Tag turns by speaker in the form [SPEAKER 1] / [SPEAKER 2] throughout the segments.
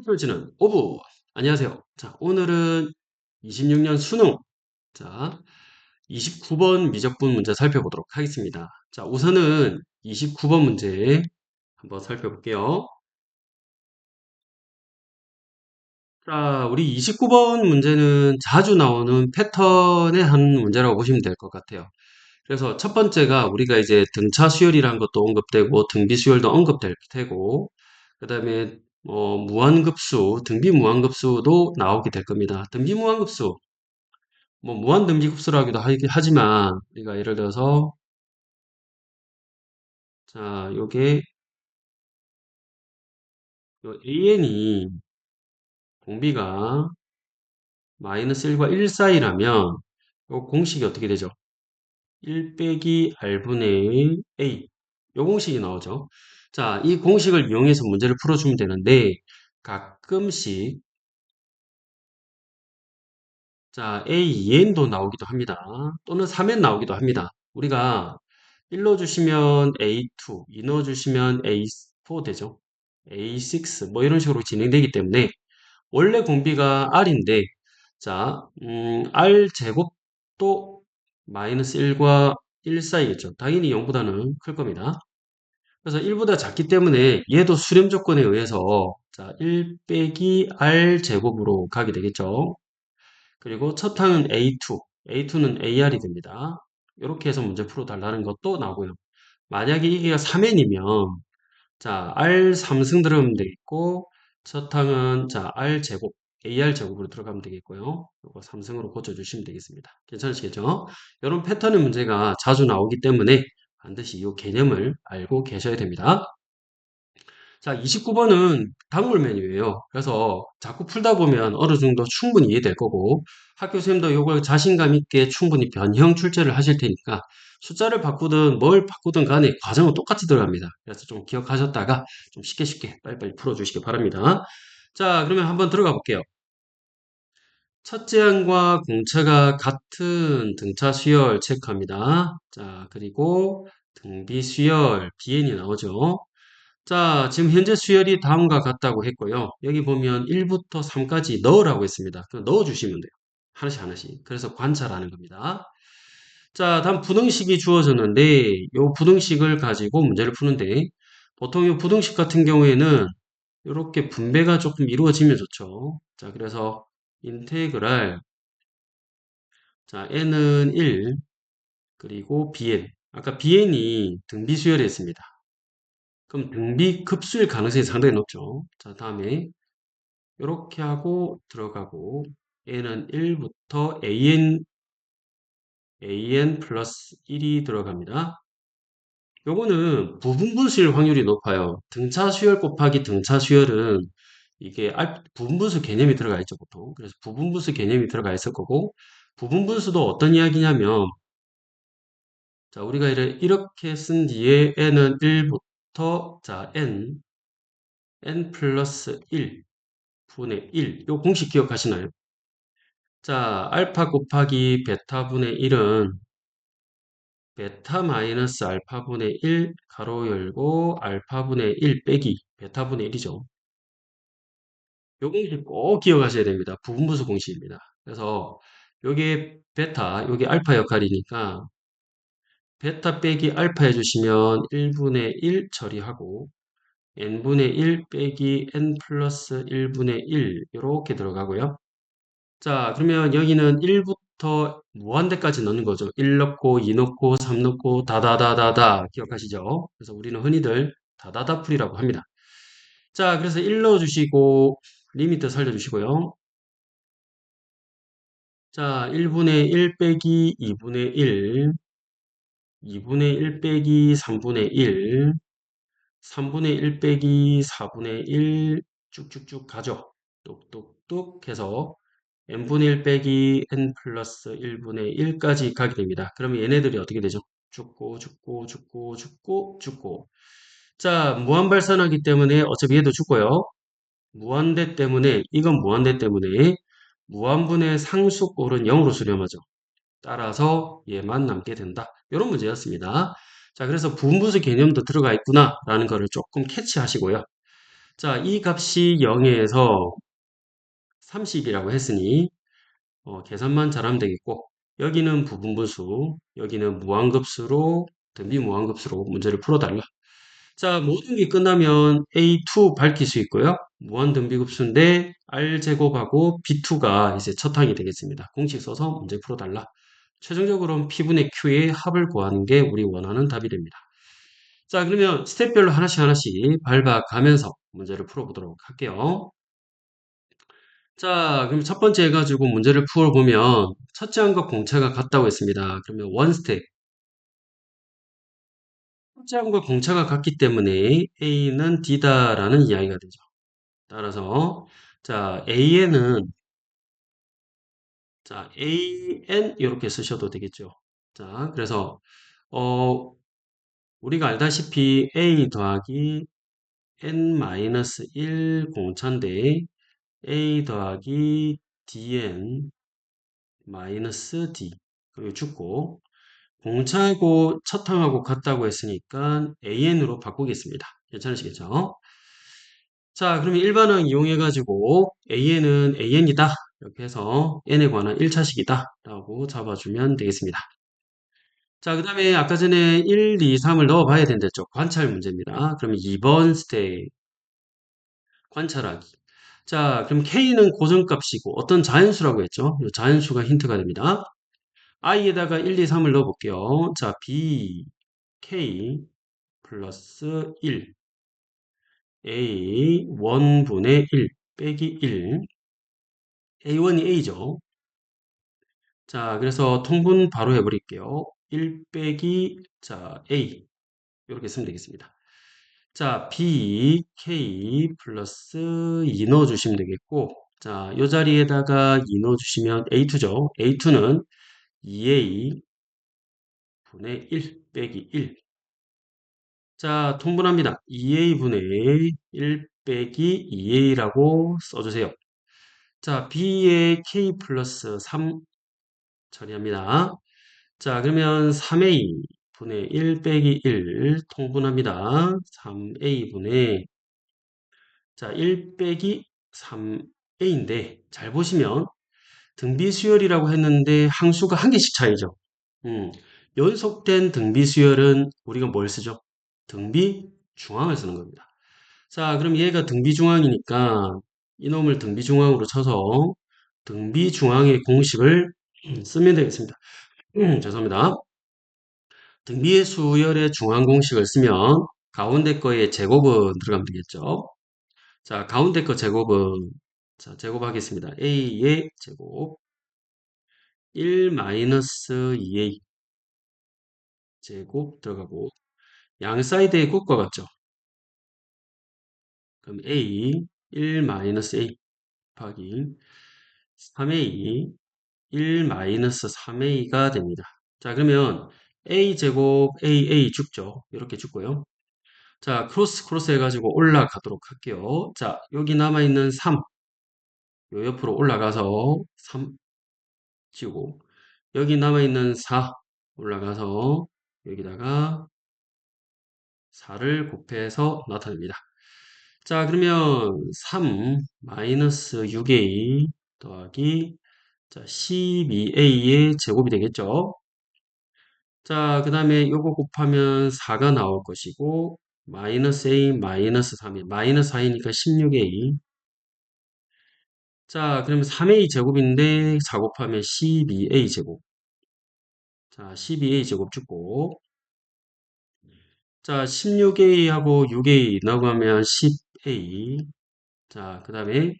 [SPEAKER 1] 펼치는 오브. 안녕하세요. 자, 오늘은 26년 수능. 자, 29번 미적분 문제 살펴보도록 하겠습니다. 자, 우선은 29번 문제 한번 살펴볼게요. 자, 우리 29번 문제는 자주 나오는 패턴의 한 문제라고 보시면 될 것 같아요. 그래서 첫 번째가 우리가 이제 등차 수열이라는 것도 언급되고 등비 수열도 언급될 테고, 그 다음에 무한급수, 등비 무한급수도 나오게 될 겁니다. 등비 무한급수, 뭐 무한등비급수라기도 하지만 우리가 예를 들어서 자, 요게 요 AN이 공비가 마이너스 1과 1 사이라면 요 공식이 어떻게 되죠? 1 빼기 R분의 A. 요 공식이 나오죠. 자, 이 공식을 이용해서 문제를 풀어주면 되는데 가끔씩 자, A2n도 나오기도 합니다. 또는 3n 나오기도 합니다. 우리가 1 넣어주시면 A2, 2 넣어주시면 A4 되죠. A6 뭐 이런 식으로 진행되기 때문에 원래 공비가 R인데 자, R 제곱도 마이너스 1과 1 사이겠죠. 당연히 0보다는 클 겁니다. 그래서 1보다 작기 때문에 얘도 수렴 조건에 의해서 자, 1 빼기 R 제곱으로 가게 되겠죠. 그리고 첫 항은 A2, A2는 AR이 됩니다. 이렇게 해서 문제 풀어달라는 것도 나오고요. 만약에 이게 3n이면 자, R 3승 들어가면 되겠고 첫 항은 자, R 제곱, AR 제곱으로 들어가면 되겠고요. 이거 3승으로 고쳐주시면 되겠습니다. 괜찮으시겠죠? 이런 패턴의 문제가 자주 나오기 때문에 반드시 이 개념을 알고 계셔야 됩니다. 자, 29번은 단물 메뉴예요. 그래서 자꾸 풀다 보면 어느 정도 충분히 이해될 거고 학교 선생님도 이걸 자신감 있게 충분히 변형 출제를 하실 테니까 숫자를 바꾸든 뭘 바꾸든 간에 과정은 똑같이 들어갑니다. 그래서 좀 기억하셨다가 좀 쉽게 쉽게 빨리빨리 풀어주시기 바랍니다. 자, 그러면 한번 들어가 볼게요. 첫째 항과 공차가 같은 등차 수열 체크합니다. 자, 그리고 등비 수열 BN이 나오죠. 자, 지금 현재 수열이 다음과 같다고 했고요. 여기 보면 1부터 3까지 넣으라고 했습니다. 그럼 넣어주시면 돼요. 하나씩 하나씩. 그래서 관찰하는 겁니다. 자, 다음 부등식이 주어졌는데 이 부등식을 가지고 문제를 푸는데 보통 이 부등식 같은 경우에는 이렇게 분배가 조금 이루어지면 좋죠. 자, 그래서 인테그랄 자, n은 1 그리고 bn 아까 bn이 등비수열이었습니다. 그럼 등비 급수일 가능성이 상당히 높죠. 자, 다음에 이렇게 하고 들어가고 n은 1부터 an 플러스 1이 들어갑니다. 요거는 부분분수일 확률이 높아요. 등차 수열 곱하기 등차 수열은 이게 부분분수 개념이 들어가 있죠, 보통. 그래서 부분분수 개념이 들어가 있을 거고 부분분수도 어떤 이야기냐면 자, 우리가 이렇게 쓴 뒤에 n은 1부터 자, n 플러스 1 분의 1. 요 공식 기억하시나요? 자, 알파 곱하기 베타분의 1은 베타 마이너스 알파분의 1 가로 열고 알파분의 1 빼기 베타분의 1이죠. 요 공식 꼭 기억하셔야 됩니다. 부분분수 공식입니다. 그래서 요게 베타, 요게 알파 역할이니까 베타 빼기 알파 해주시면 1분의 1 처리하고 n분의 1 빼기 n 플러스 1분의 1 이렇게 들어가고요. 자, 그러면 여기는 1부터 무한대까지 넣는 거죠. 1 넣고 2 넣고 3 넣고 다다다다다 기억하시죠? 그래서 우리는 흔히들 다다다풀이라고 합니다. 자, 그래서 1 넣어주시고 리미트 살려주시고요. 자, 1분의 1 빼기 2분의 1, 2분의 1 빼기 3분의 1, 3분의 1 빼기 4분의 1 쭉쭉쭉 가죠. 뚝뚝뚝 해서 n분의 1 빼기 n 플러스 1분의 1까지 가게 됩니다. 그러면 얘네들이 어떻게 되죠? 죽고 죽고 죽고 죽고 죽고 자, 무한발산하기 때문에 어차피 얘도 죽고요. 무한대 때문에 이건 무한대 때문에 무한분의 상수꼴은 0으로 수렴하죠. 따라서 얘만 남게 된다. 이런 문제였습니다. 자, 그래서 부분분수 개념도 들어가 있구나 라는 거를 조금 캐치하시고요. 자, 이 값이 0에서 30이라고 했으니 계산만 잘하면 되겠고 여기는 부분분수, 여기는 무한급수로 등비 무한급수로 문제를 풀어달라. 자, 모든 게 끝나면 A2 밝힐 수 있고요. 무한 등비급수인데 R제곱하고 B2가 이제 첫 항이 되겠습니다. 공식 써서 문제 풀어달라. 최종적으로는 P분의 Q의 합을 구하는 게 우리 원하는 답이 됩니다. 자, 그러면 스텝별로 하나씩 하나씩 밟아가면서 문제를 풀어보도록 할게요. 자, 그럼 첫 번째 해가지고 문제를 풀어보면 첫째 항과 공차가 같다고 했습니다. 그러면 원 스텝. 첫째 항과 공차가 같기 때문에 A는 D다라는 이야기가 되죠. 따라서 자, AN은 자, AN 이렇게 쓰셔도 되겠죠. 자, 그래서 어, 우리가 알다시피 A 더하기 N-1 공차인데 A 더하기 DN 마이너스 D 그리고 죽고 공차하고 첫 항하고 같다고 했으니까 AN으로 바꾸겠습니다. 괜찮으시겠죠? 자, 그러면 일반항 이용해가지고 AN은 AN이다. 이렇게 해서 N에 관한 1차식이다. 라고 잡아주면 되겠습니다. 자, 그 다음에 아까 전에 1, 2, 3을 넣어봐야 된댔죠. 관찰 문제입니다. 그러면 2번 스테이 관찰하기. 자, 그럼 K는 고정값이고 어떤 자연수라고 했죠? 이 자연수가 힌트가 됩니다. I에다가 1, 2, 3을 넣어볼게요. 자, B, K 플러스 1, A 1분의 1 빼기 1, A1이 A죠. 자, 그래서 통분 바로 해버릴게요. 1 빼기, 자, A. 이렇게 쓰면 되겠습니다. 자, B, K 플러스 2 넣어주시면 되겠고, 자, 이 자리에다가 2 넣어주시면 A2죠. A2는 2A 분의 1 빼기 1. 자, 통분합니다. 2A분의 1 빼기 2A라고 써주세요. 자, B에 K 플러스 3 처리합니다. 자, 그러면 3A 분의 1 빼기 1 통분합니다. 3A 분의 자, 1 빼기 3A인데 잘 보시면 등비수열이라고 했는데 항수가 한 개씩 차이죠. 음, 연속된 등비수열은 우리가 뭘 쓰죠? 등비중앙을 쓰는 겁니다. 자, 그럼 얘가 등비중앙이니까 이놈을 등비중앙으로 쳐서 등비중앙의 공식을 쓰면 되겠습니다. 죄송합니다. 등비의 수열의 중앙 공식을 쓰면 가운데 거의 제곱은 들어가면 되겠죠. 자, 가운데 거 제곱은 자, 제곱하겠습니다. a의 제곱 1 마이너스 2a 제곱 들어가고 양 사이드의 곱과 같죠. 그럼 a 1 마이너스 a 곱하기 3a 1 마이너스 3a가 됩니다. 자, 그러면 a 제곱 a 죽죠. 이렇게 죽고요. 자, 크로스 해가지고 올라가도록 할게요. 자, 여기 남아있는 3, 요 옆으로 올라가서 3 지우고, 여기 남아있는 4 올라가서 여기다가 4를 곱해서 나타냅니다. 자, 그러면 3 마이너스 6a 더하기 자, 12a의 제곱이 되겠죠. 자, 그 다음에 요거 곱하면 4가 나올 것이고 마이너스 a 마이너스 3이 마이너스 4이니까 16a 자, 그러면 3a 제곱인데 4 곱하면 12a 제곱 자, 12a 제곱 죽고 자, 16a하고 6a 나가면 10a 자, 그 다음에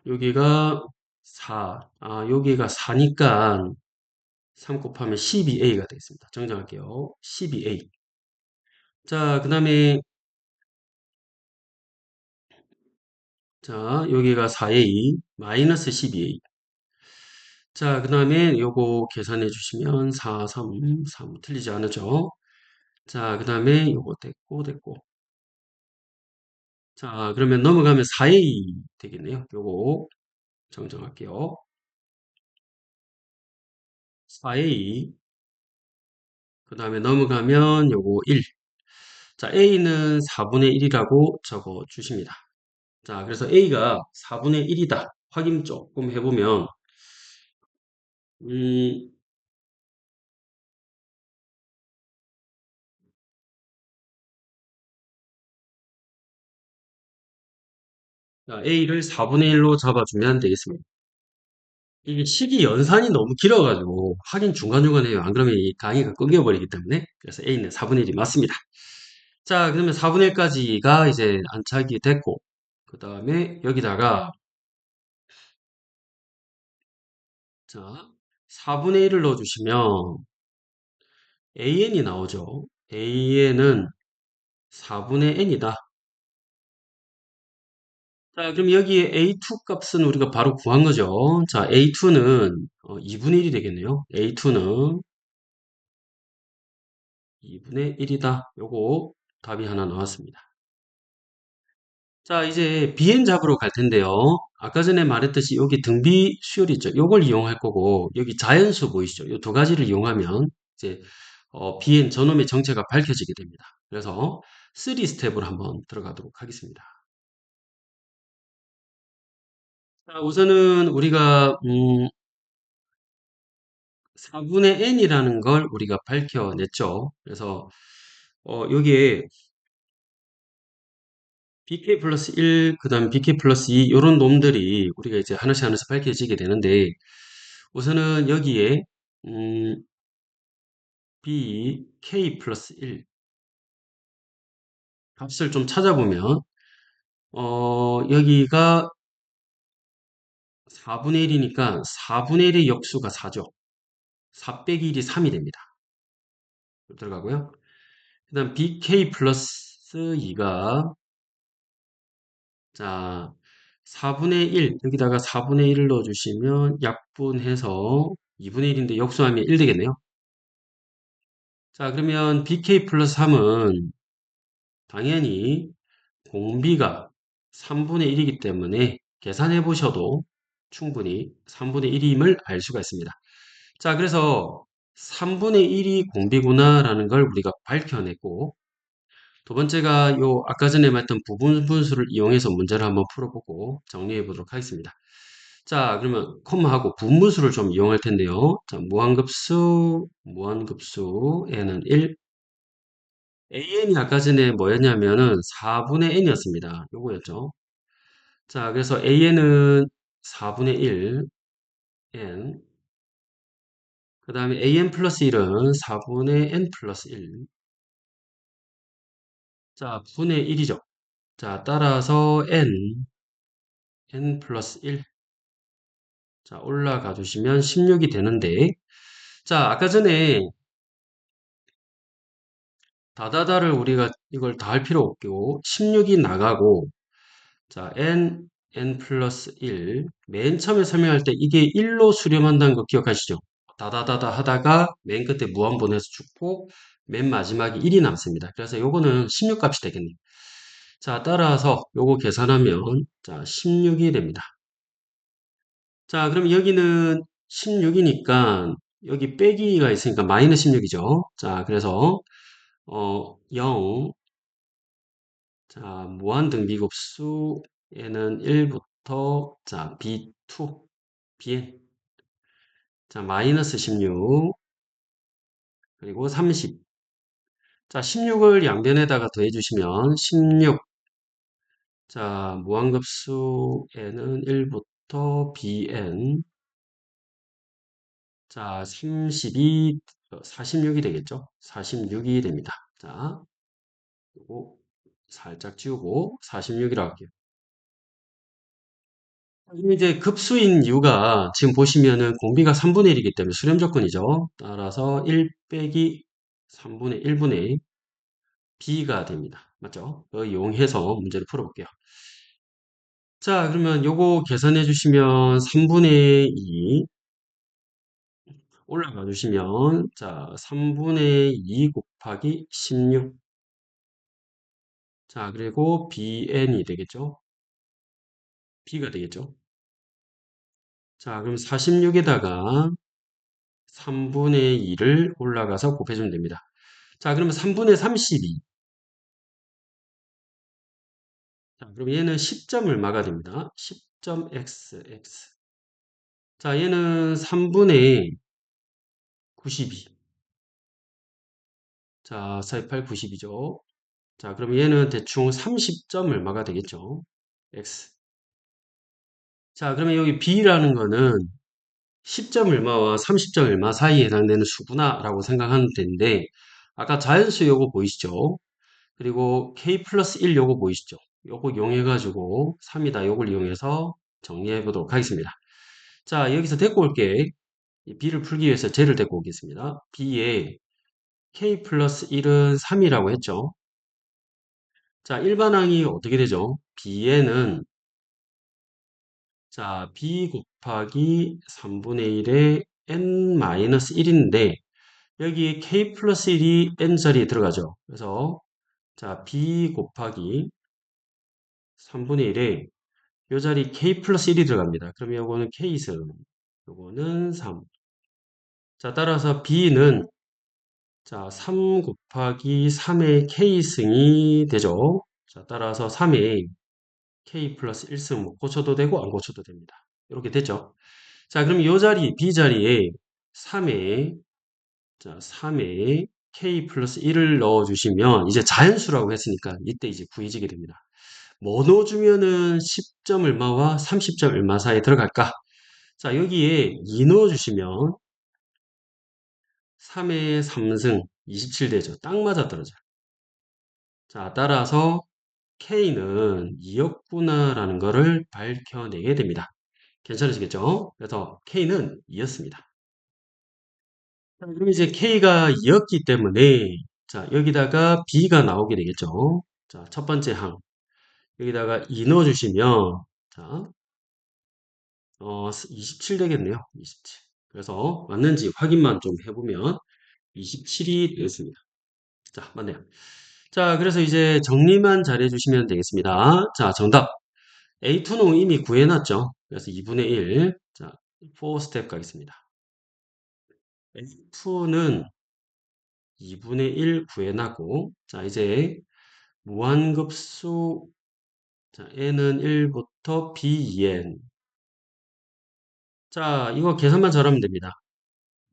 [SPEAKER 1] 여기가 4 여기가 4니까 3 곱하면 12a가 되겠습니다. 정정할게요. 12a 자, 그 다음에 자, 여기가 4a 마이너스 12a 자, 그 다음에 요거 계산해 주시면 4, 3 틀리지 않으죠? 자, 그 다음에 요거 됐고. 자, 그러면 넘어가면 4a 되겠네요. 요거 정정할게요. 4a 그 다음에 넘어가면 요거 1. 자, A는 4분의 1이라고 적어 주십니다. 자, 그래서 A가 4분의 1이다. 확인 조금 해보면, 음, 자, A를 4분의 1로 잡아주면 되겠습니다. 이게 식이 연산이 너무 길어가지고 확인 중간중간 해요. 안 그러면 이 강의가 끊겨버리기 때문에. 그래서 A는 4분의 1이 맞습니다. 자, 그러면 4분의 1까지가 이제 안착이 됐고, 그 다음에 여기다가, 자, 4분의 1을 넣어주시면 AN이 나오죠. AN은 4분의 N이다. 자, 그럼 여기에 A2 값은 우리가 바로 구한 거죠. 자, A2는 2분의 1이 되겠네요. A2는 2분의 1이다. 요거 답이 하나 나왔습니다. 자, 이제 비행 잡으러 갈 텐데요. 아까 전에 말했듯이 여기 등비 수열 있죠. 요걸 이용할 거고, 여기 자연수 보이시죠? 요 두 가지를 이용하면 이제 비행 저놈의 정체가 밝혀지게 됩니다. 그래서 3 스텝으로 한번 들어가도록 하겠습니다. 자, 우선은 우리가 4분의 n이라는 걸 우리가 밝혀냈죠. 그래서 여기에 bk 플러스 1, 그 다음 bk 플러스 2 이런 놈들이 우리가 이제 하나씩 하나씩 밝혀지게 되는데 우선은 여기에 음, bk 플러스 1 값을 좀 찾아보면 여기가 4분의 1이니까 4분의 1의 역수가 4죠. 4 빼기 1이 3이 됩니다. 들어가고요. 그 다음 bk 플러스 2가 자 4분의 1 여기다가 4분의 1을 넣어주시면 약분해서 2분의 1인데 역수하면 1 되겠네요. 자 그러면 bk 플러스 3은 당연히 공비가 3분의 1이기 때문에 계산해 보셔도 충분히 3분의 1임을 알 수가 있습니다. 자, 그래서 3분의 1이 공비구나라는 걸 우리가 밝혀냈고, 두 번째가 요 아까 전에 말했던 부분 분수를 이용해서 문제를 한번 풀어보고 정리해 보도록 하겠습니다. 자, 그러면 콤마하고 분무수를 좀 이용할 텐데요. 자, 무한급수 n은 1, an이 아까 전에 뭐였냐면은 4분의 n이었습니다. 요거였죠. 자, 그래서 an은 4분의 1, n, 그 다음에 an 플러스 1은 4분의 n 플러스 1, 자, 분의 1이죠. 자, 따라서 n 플러스 1, 자, 올라가 주시면 16이 되는데, 자, 아까 전에 다다다를 우리가 이걸 다 할 필요 없고, 16이 나가고, 자, n 플러스 1. 맨 처음에 설명할 때 이게 1로 수렴한다는 거 기억하시죠? 다다다다 하다가 맨 끝에 무한번에서 죽고, 맨 마지막에 1이 남습니다. 그래서 요거는 16 값이 되겠네요. 자, 따라서 요거 계산하면, 자, 16이 됩니다. 자, 그럼 여기는 16이니까, 여기 빼기가 있으니까 마이너스 16이죠. 자, 그래서, 0, 자, 무한등비급수 얘는 1부터 자, B2, Bn. 자, 마이너스 16 그리고 30. 자, 16을 양변에다가 더해 주시면 16. 자, 무한급수 n은 1부터 Bn. 자, 32 46이 되겠죠? 46이 됩니다. 자, 요거 살짝 지우고 46이라고 할게요. 이제 급수인 이유가 지금 보시면은 공비가 3분의 1이기 때문에 수렴 조건이죠. 따라서 1 빼기 3분의 1분의 b가 됩니다. 맞죠? 이거 이용해서 문제를 풀어볼게요. 자, 그러면 요거 계산해 주시면 3분의 2 올라가 주시면 자, 3분의 2 곱하기 16. 자, 그리고 bn이 되겠죠? b가 되겠죠? 자, 그럼 46에다가 3분의 2를 올라가서 곱해주면 됩니다. 자, 그러면 3분의 32. 자, 그럼 얘는 10점을 막아야 됩니다. 10점 x, x. 자, 얘는 3분의 92. 자, 428, 92죠. 자, 그럼 얘는 대충 30점을 막아야 되겠죠. x. 자, 그러면 여기 b라는 거는 10점 얼마와 30점 얼마 사이에 해당되는 수구나라고 생각하면 되는데, 아까 자연수 요거 보이시죠? 그리고 k 플러스 1 요거 보이시죠? 요거 이용해가지고 3이다 요걸 이용해서 정리해 보도록 하겠습니다. 자, 여기서 데리고 올게. 이 b를 풀기 위해서 쟤를 데리고 오겠습니다. b에 k 플러스 1은 3이라고 했죠. 자, 일반항이 어떻게 되죠? b에는 자, b 곱하기 3분의 1에 n-1인데 여기 k 플러스 1이 n 자리에 들어가죠. 그래서 자, b 곱하기 3분의 1에 요 자리 k 플러스 1이 들어갑니다. 그러면 요거는 k승, 요거는 3. 자, 따라서 b는 자, 3 곱하기 3의 k승이 되죠. 자, 따라서 3의 k 플러스 1승 뭐 고쳐도 되고 안 고쳐도 됩니다. 이렇게 됐죠. 자, 그럼 이 자리, b 자리에 3의 자, 3의 k 플러스 1을 넣어주시면 이제 자연수라고 했으니까 이때 이제 구해지게 됩니다. 뭐 넣어주면은 10점 얼마와 30점 얼마 사이에 들어갈까? 자, 여기에 2 넣어주시면 3의 3승 27 되죠. 딱 맞아 떨어져요. 자, 따라서 K는 2였구나라는 것을 밝혀내게 됩니다. 괜찮으시겠죠? 그래서 K는 2였습니다. 자, 그럼 이제 K가 2였기 때문에 자, 여기다가 B가 나오게 되겠죠? 자, 첫 번째 항. 여기다가 2 넣어주시면 자, 27 되겠네요. 27. 그래서 맞는지 확인만 좀 해보면 27이 되겠습니다. 자, 맞네요. 자, 그래서 이제 정리만 잘 해주시면 되겠습니다. 자, 정답. A2는 이미 구해놨죠. 그래서 2분의 1. 자, 4스텝 가겠습니다. A2는 2분의 1 구해놨고, 자, 이제 무한급수, 자, n은 1부터 bn. 자, 이거 계산만 잘하면 됩니다.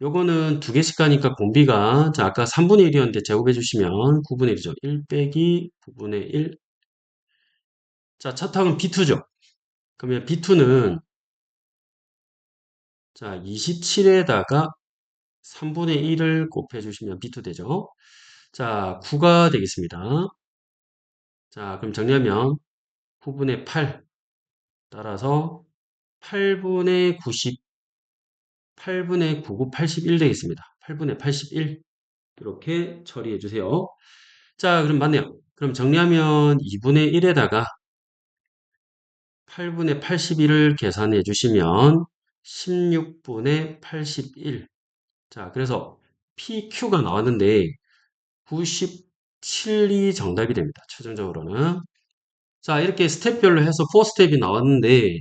[SPEAKER 1] 요거는 두 개씩 가니까 공비가, 자, 아까 3분의 1이었는데 제곱해 주시면 9분의 1이죠. 1 빼기 9분의 1. 자, 첫 항은 B2죠. 그러면 B2는 자, 27에다가 3분의 1을 곱해 주시면 B2 되죠. 자, 9가 되겠습니다. 자, 그럼 정리하면 9분의 8 따라서 8분의 90, 8분의 99, 81 되겠습니다. 8분의 81 이렇게 처리해 주세요. 자, 그럼 맞네요. 그럼 정리하면 2분의 1에다가 8분의 81을 계산해 주시면 16분의 81. 자, 그래서 PQ가 나왔는데 97이 정답이 됩니다. 최종적으로는. 자, 이렇게 스텝별로 해서 4스텝이 나왔는데,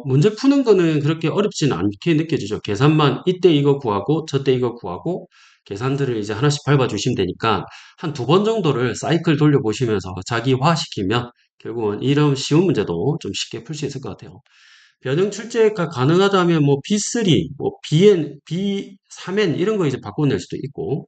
[SPEAKER 1] 문제 푸는 거는 그렇게 어렵지는 않게 느껴지죠. 계산만 이때 이거 구하고, 저때 이거 구하고, 계산들을 이제 하나씩 밟아주시면 되니까, 한 두 번 정도를 사이클 돌려보시면서 자기화시키면, 결국은 이런 쉬운 문제도 좀 쉽게 풀 수 있을 것 같아요. 변형 출제가 가능하다면 뭐 B3, 뭐 BN, B3N 이런 거 이제 바꿔낼 수도 있고,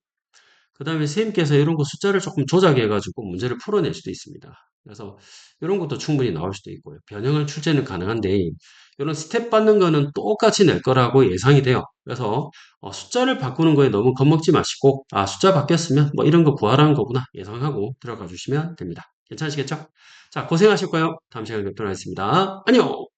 [SPEAKER 1] 그 다음에 선생님께서 이런 거 숫자를 조금 조작해가지고 문제를 풀어낼 수도 있습니다. 그래서 이런 것도 충분히 나올 수도 있고요. 변형을 출제는 가능한데 이런 스텝 받는 거는 똑같이 낼 거라고 예상이 돼요. 그래서 숫자를 바꾸는 거에 너무 겁먹지 마시고 아 숫자 바뀌었으면 뭐 이런 거 구하라는 거구나 예상하고 들어가 주시면 됩니다. 괜찮으시겠죠? 자 고생하실 거예요. 다음 시간에 뵙도록 하겠습니다. 안녕!